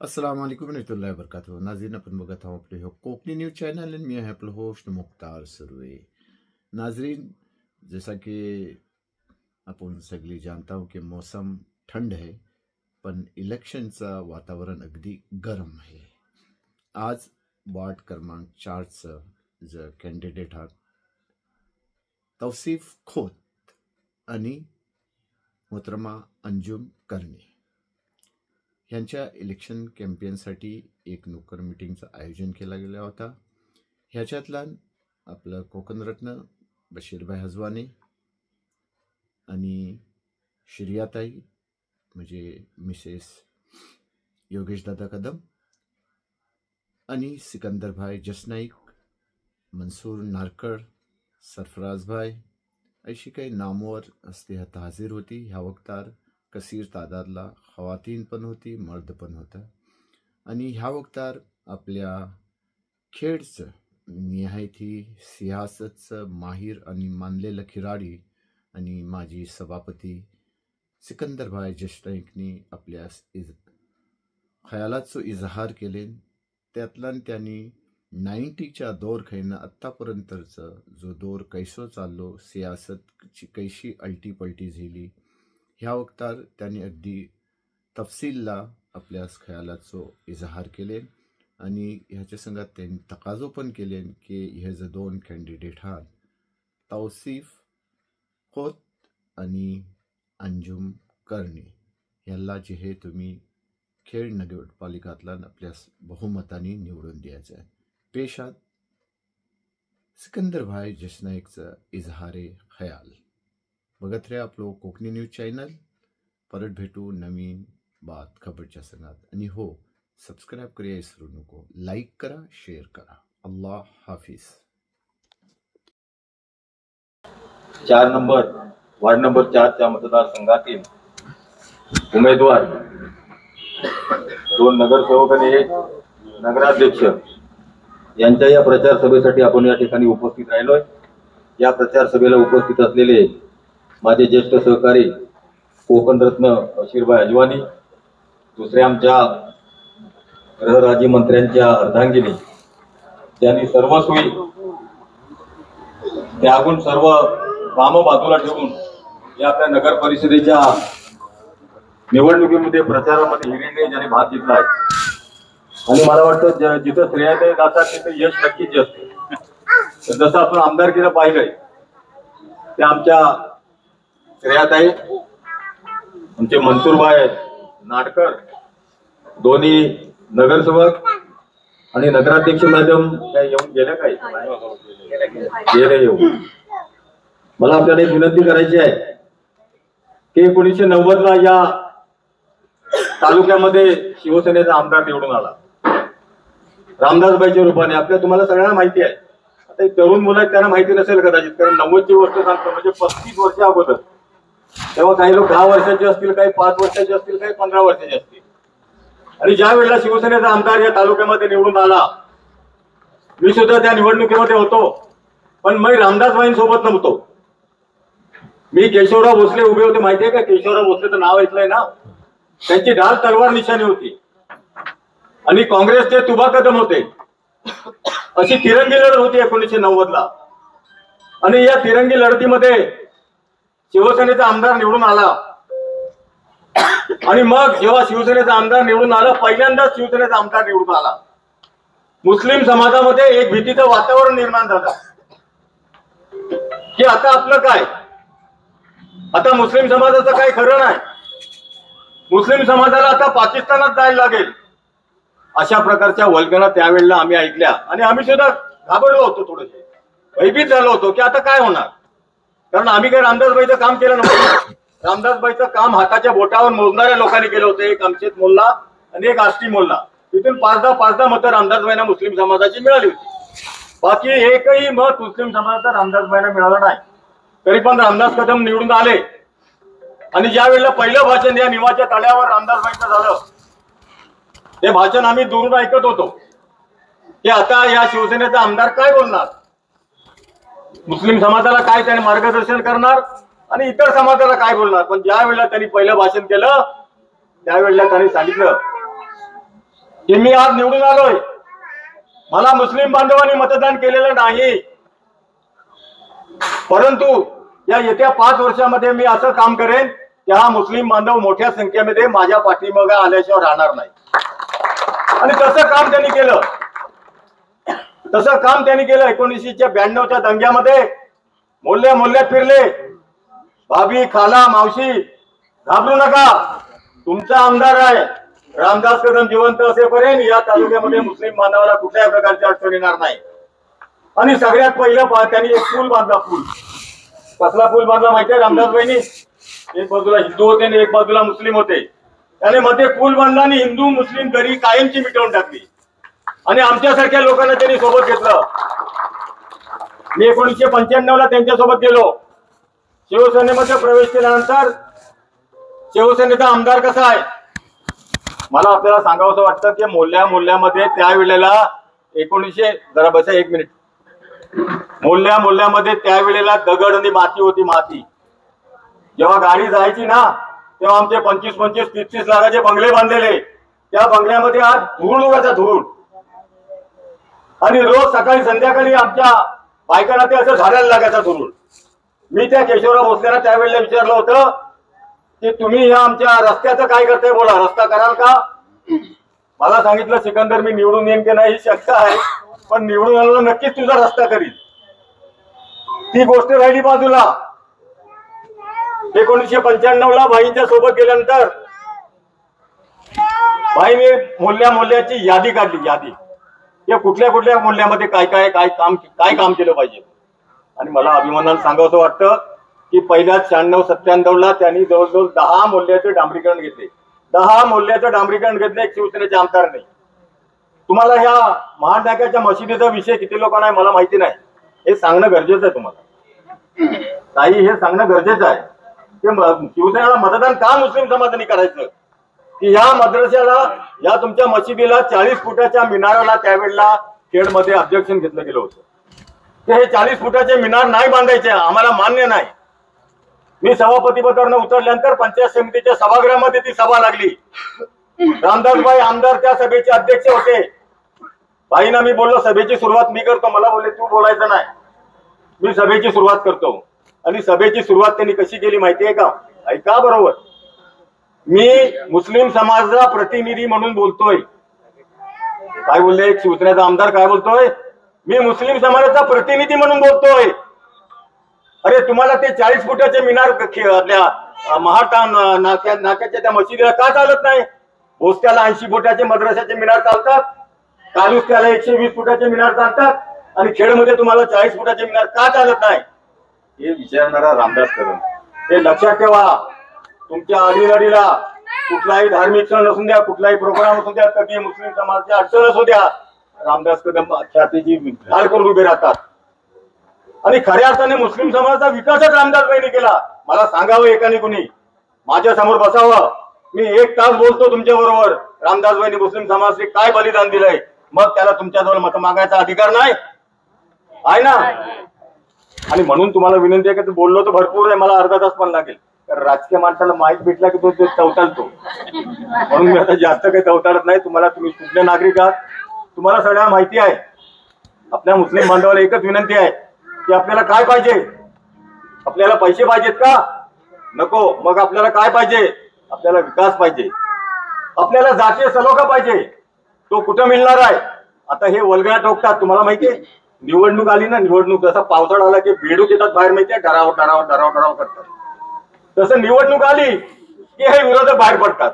अस्सलाम वालेकुम रहमतुल्लाहि व बरकातुहू। नाज़रीन, अपन बघत आहोत आपले कोकणी न्यूज चॅनल आणि मी आहे आपलं होस्ट मुख्तार सुर्वे। नाजरीन, जैसा कि आपण सगळी जानता हो कि मौसम ठंड है पण इलेक्शनचा वातावरण अगदी गरम आहे। आज वार्ड क्रमांक 4चं जे कॅन्डिडेट आहात तौसीफ खोत आणि मोहतरमा अंजुम करणी यांच्या इलेक्शन कॅम्पेनसाठी एक नुक्कड मीटिंगचं आयोजन केला गेला होता। ह्याच्यातला आपलं कोकणरत्न बशीरभाई हजवानी आणि शिरियाताई म्हणजे मिसेस योगेश दादा कदम आणि सिकंदरभाई जसनाईक, मंसूर नारकड़, सरफराजभाई अशी काही नामवर हस्ती हाजीर होती। ह्या वक्तार कसीर तादादला खवातीन पण होती, मर्द पण होता। आणि ह्या वक्तार आपल्या खेळचं निहायती सियासतचं माहीर आणि मानलेलं खिलाडी आणि माजी सभापती सिकंदरभाई जसनाईकनी आपल्या खयालाचो इजहार केले। त्यातला त्यांनी 90च्या दौर खैना आत्तापर्यंतचा जो दौर कैसो चाललो, सियासतची कैशी अलटी पलटी झाली, ह्या वक्तार त्यांनी अगदी तफसीलला आपल्या खयालाचो इजहार केले। आणि ह्याच्या संगात त्यांनी तकाजो पण केले की हे जे दोन कॅन्डिडेट आहात तौसीफ खोत आणि अंजुम करणी ह्याला जे हे तुम्ही खेड नगरपालिकातला आपल्या बहुमताने निवडून द्यायचं आहे। पेशात सिकंदरभाई जसनाईकचं इजहारे खयाल बघत रहे आपलं कोकणी न्यूज चॅनल। परत भेटू नवीन बात खबरच्या संगात। आणि हो, सबस्क्राईब करूया विसरू नको, लाईक करा, शेअर करा। अल्लाह हाफिज। 4 नंबर वार्ड नंबर 4च्या मतदारसंघातील उमेदवार 2 नगरसेवक आणि 1 नगराध्यक्ष यांच्या या प्रचार सभेसाठी आपण या ठिकाणी उपस्थित राहिलोय। या प्रचार सभेला उपस्थित असलेले माझे ज्येष्ठ सहकारी कोकणरत्न बशीरभाई हजवानी, दुसरे आमच्या गृहराज्यमंत्र्यांच्या अर्धांगिनी ज्यांनी सर्वस्वी त्यागून सर्व कामं बाजूला ठेवून या आपल्या नगर परिषदेच्या निवडणुकीमध्ये प्रचारामध्ये हिरिंगे ज्यांनी भाग घेतला आहे। आणि मला वाटतं जिथं श्रेयाताई जातात तिथे यश नक्कीच असते। जसं आपण आमदारकीला पाहिलंय त्या आमच्या श्रेयाताई, आमचे मंसूरभाई नाटकर, दोन्ही नगरसेवक आणि नगराध्यक्ष मॅडम काय येऊन गेल्या काय गेले येऊन। मला आपल्याला एक विनंती करायची आहे की 1990ला या तालुक्यामध्ये शिवसेनेचा आमदार निवडून आला रामदासबाईच्या रूपाने। आपल्या तुम्हाला सगळ्यांना माहिती आहे। आता तरुण मुलं आहेत त्यांना माहिती नसेल कदाचित, कारण 90ची गोष्ट सांगतो म्हणजे 35 वर्ष अगोदर। तेव्हा काही लोक 10 वर्षाचे असतील, काही 5 वर्षाचे असतील, काही 15 वर्षाचे असतील। आणि ज्या वेळेला शिवसेनेचा आमदार या तालुक्यामध्ये निवडून आला, मी सुद्धा त्या निवडणुकीमध्ये होतो, पण मी रामदासबाईंसोबत नव्हतो। मी केशवराव भोसले उभे होते, माहितीये का? केशवराव भोसलेचं नाव ऐकलंय ना? त्यांची ढाल तलवार निशाणी होती आणि काँग्रेसचे तुबा कदम होते। अशी तिरंगी लढत होती 1990ला। आणि या तिरंगी लढतीमध्ये शिवसेनेचा आमदार निवडून आला। आणि मग जेव्हा शिवसेनेचा आमदार निवडून आला, पहिल्यांदाच शिवसेनेचा आमदार निवडून आला, मुस्लिम समाजामध्ये एक भीतीचं वातावरण निर्माण झालं की आता आपलं काय, आता मुस्लिम समाजाचं काही खरं नाही, मुस्लिम समाजाला आता पाकिस्तानात जायला लागेल। अशा प्रकारच्या वल्गना त्यावेळेला आम्ही ऐकल्या आणि आम्ही सुद्धा घाबरलो होतो, थोडेसे भयभीत झालो होतो की आता काय होणार। कारण आम्ही काही रामदासबाईचं काम केलं नव्हतं। रामदासबाईचं काम हाताच्या बोटावर मोजणाऱ्या लोकांनी केलं होतं। एक अमशेद मोल्ला आणि एक आष्टी मोल्ला, तिथून 5-10 मतं रामदासबाईंना मुस्लिम समाजाची मिळाली होती। बाकी एकही मत मुस्लिम समाजाचा रामदासबाईंना मिळालं नाही। तरी पण रामदास कदम निवडून आले आणि ज्या वेळेला पहिलं भाषण या निवाच्या तळ्यावर रामदासबाईंचं झालं, ते भाषण आम्ही दुरून ऐकत होतो की आता या शिवसेनेचा आमदार काय बोलणार, मुस्लिम समाजाला काय त्याने मार्गदर्शन करणार आणि इतर समाजाला काय बोलणार। पण ज्या वेळेला त्यांनी पहिलं भाषण केलं त्यावेळेला त्यांनी सांगितलं की मी आज निवडून आलोय, मला मुस्लिम बांधवांनी मतदान केलेलं नाही, परंतु या येत्या 5 वर्षामध्ये मी असं काम करेन की हा मुस्लिम बांधव मोठ्या संख्येमध्ये माझ्या पाठीमागे आल्याशिवाय राहणार नाही. आणि तसं काम त्यांनी केलं. 1992च्या दंग्यामध्ये मोहल्ल्यात फिरले. भाभी, खाला, मावशी, घाबरू नका, तुमचा आमदार आहे. रामदास कदम जिवंत असेपर्यंत या तालुक्यामध्ये मुस्लिम बांधवाला कुठल्याही प्रकारची अडचण येणार नाही. आणि सगळ्यात पहिलं त्यांनी एक पूल बांधला. पूल कसला पूल बांधला माहितीये रामदास बहिणी? एक बाजूला हिंदू होते आणि एक बाजूला मुस्लिम होते. त्याने मध्ये पूल बांधला आणि हिंदू मुस्लिम दरी कायमची मिटवून टाकली. आणि आमच्यासारख्या लोकांना त्यांनी सोबत घेतलं. मी 1995ला त्यांच्यासोबत गेलो. शिवसेनेमध्ये प्रवेश केल्यानंतर शिवसेनेचा आमदार कसा आहे मला आपल्याला सांगावंसं वाटतं की मोहल्ल्यामध्ये त्यावेळेला जरा बसा एक मिनिट. मोहल्ल्यामध्ये त्यावेळेला दगड आणि माती होती. माती जेव्हा गाडी जायची ना तेव्हा आमचे 25-30 लाखाचे बंगले बांधलेले. त्या बंगल्यामध्ये आज धूळ उडायचा, धूळ. आणि रोज सकाळी संध्याकाळी आमच्या बायकांना ते असं झाडायला लागायचा धूळ. मी त्या केशवराव भोसलेला त्यावेळेला विचारलं होतं की तुम्ही या आमच्या रस्त्याचं काय करताय, बोला, रस्ता कराल का? मला सांगितलं सिकंदर मी निवडून येईन की नाही ही शक्य आहे, पण निवडून आलो नक्कीच तुझा रस्ता करील. ती गोष्ट राहिली बाजूला. 1995ला भाईंच्या सोबत गेल्यानंतर भाईने मोहल्ल्याची यादी काढली. यादी या कुठल्या मोहल्ल्यामध्ये काय काम केलं पाहिजे. आणि मला अभिमानानं सांगावं वाटतं की पहिल्या 96-97ला त्यांनी जवळजवळ 10 मोहल्ल्याचे डांबरीकरण घेतले. 10 मोहल्ल्याचं डांबरीकरण घेतलं एक शिवसेनेच्या आमदाराने. तुम्हाला ह्या महानाक्याच्या मशिदीचा विषय किती लोकांना आहे मला माहिती नाही. हे सांगणं गरजेचं आहे. तुम्हाला ताई हे सांगणं गरजेचं आहे की शिवसेनेला मतदान का मुस्लिम समाजाने करायचं. की या मद्रशाला, या तुमच्या मशिदीला 40 फुटाच्या मिनाराला त्यावेळेला खेडमध्ये ऑब्जेक्शन घेतलं गेलं होतं. ते हे 40 फुटाचे मिनार नाही बांधायचे, आम्हाला मान्य नाही. मी सभापतीपदावरून उतरल्यानंतर पंचायत समितीच्या सभागृहामध्ये ती सभा लागली. रामदासभाई आमदार त्या सभेचे अध्यक्ष होते. भाईंना मी बोललो सभेची सुरुवात मी करतो. मला बोलले तू बोलायचं नाही, मी सभेची सुरुवात करतो. आणि सभेची सुरुवात त्यांनी कशी केली माहितीये का? ऐका बरोबर. मी मुस्लिम समाजाचा प्रतिनिधी म्हणून बोलतोय. काय बोलले एक शिवसेनेचा आमदार? काय बोलतोय? मी मुस्लिम समाजाचा प्रतिनिधी म्हणून बोलतोय. अरे तुम्हाला ते 40 फुटाचे मिनार आपल्या नाक्याच्या त्या मशिदीला का चालत नाही? भोसत्याला 80 फुटाचे मद्रसाचे मिनार चालतात, कालुसत्याला 120 फुटाचे मिनार चालतात, आणि खेडमध्ये तुम्हाला 40 फुटाचे मिनार का चालत नाही? हे विचारणारा रामदास कदम. हे लक्षात ठेवा. तुमच्या अडीनडीला कुठलाही धार्मिक सण असू द्या, कुठलाही प्रोग्राम असू द्या, कधी मुस्लिम समाजाची अडचण असू द्या, रामदास कदम छातीची ढाल करून उभे राहतात. आणि खऱ्या अर्थाने मुस्लिम समाजाचा विकासच रामदासबाईंनी केला. मला सांगावं एकाने कुणी, माझ्या समोर बसावं, मी 1 तास बोलतो तुमच्या बरोबर. रामदासबाईंनी मुस्लिम समाजाचे काय बलिदान दिलंय, मग त्याला तुमच्याजवळ मत मागायचा अधिकार नाही आहे ना? आणि म्हणून तुम्हाला विनंती आहे की बोललो तर भरपूर आहे, मला अर्धा तास पण लागेल. तर राजकीय माणसाला माहीत भेटला की तो चवताळतो, म्हणून मी आता जास्त काही चवताळत नाही. तुम्ही कुठले नागरिक आहात, तुम्हाला सगळ्यांना माहिती आहे. आपल्या मुस्लिम बांधवाला एकच विनंती आहे की आपल्याला काय पाहिजे? आपल्याला पैसे पाहिजेत का? नको. मग आपल्याला काय पाहिजे? आपल्याला विकास पाहिजे. आपल्याला जातीय सलोखा पाहिजे. तो कुठं मिळणार आहे? आता हे वल्गना टोकतात. तुम्हाला माहितीये निवडणूक आली ना, निवडणूक जसा पावसाळा आला की बेडूक येतात बाहेर, माहितीये, डराव करतात. तसं निवडणूक आली की हे विरोधक बाहेर पडतात.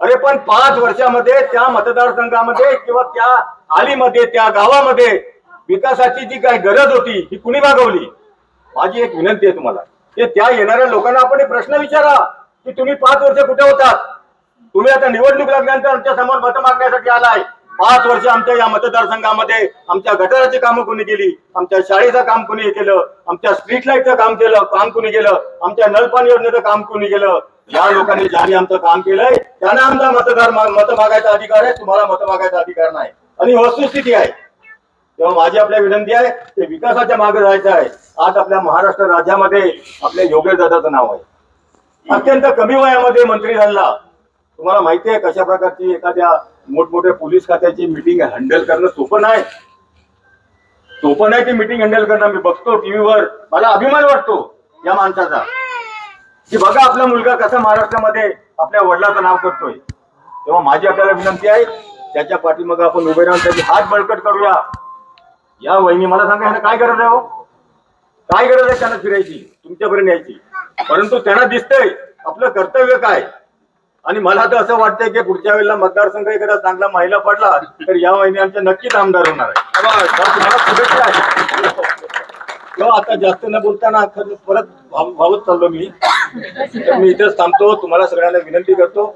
अरे पण 5 वर्षामध्ये त्या मतदारसंघामध्ये किंवा त्या आलीमध्ये, त्या गावामध्ये विकासाची जी काय गरज होती ही कुणी भागवली? माझी एक विनंती आहे तुम्हाला की त्या येणाऱ्या लोकांना आपण एक प्रश्न विचारा की तुम्ही 5 वर्ष कुठे होतात? तुम्ही आता निवडणूक लागल्यानंतर आमच्या समोर मत मागण्यासाठी आलाय. 5 वर्ष आमच्या या मतदारसंघामध्ये आमच्या गटाराची कामं कोणी केली? आमच्या शाळेचं काम कोणी केलं? आमच्या स्ट्रीट लाईटचं काम कोणी केलं? आमच्या नळपाणी योजनेचं काम कोणी केलं? या लोकांनी ज्यांनी आमचं काम केलंय त्यांना आमचा मत मागायचा अधिकार आहे, तुम्हाला मत मागायचा अधिकार नाही. आणि वस्तुस्थिती आहे. तेव्हा माझी आपल्या विनंती आहे ते विकासाच्या मागे जायचं आहे. आज आपल्या महाराष्ट्र राज्यामध्ये आपल्या योगेश दादाचं नाव आहे. अत्यंत कमी वयामध्ये मंत्री झाला. तुम्हाला माहिती आहे कशा प्रकारची एखाद्या मोठमोठ्या पोलीस खात्याची मीटिंग हँडल करणं सोपं नाही. सोपं नाही ती मीटिंग हँडल करणं. मी बघतो टीव्हीवर, मला अभिमान वाटतो या माणसाचा, की बघा आपला मुलगा कसा महाराष्ट्रामध्ये आपल्या वडिलाचं नाव करतोय. तेव्हा माझी आपल्याला विनंती आहे, त्याच्या पाठीमागे आपण उभे राहून त्याची हात बळकट करूया. या वहिनी मला सांगा, ह्यांना काय गरज आहे हो? काय गरज आहे त्यांना फिरायची, तुमच्यापर्यंत यायची? परंतु त्यांना दिसतंय आपलं कर्तव्य काय. आणि मला तर असं वाटतंय की पुढच्या वेळेला मतदारसंघ एखादा चांगला महिला पडला तर या वहिनी आमच्या नक्कीच आमदार होणार आहे. तुम्हाला शुभेच्छा आहे. तेव्हा आता जास्त न बोलताना परत भावत चाललो मी. तर मी इथेच थांबतो. तुम्हाला सगळ्यांना विनंती करतो,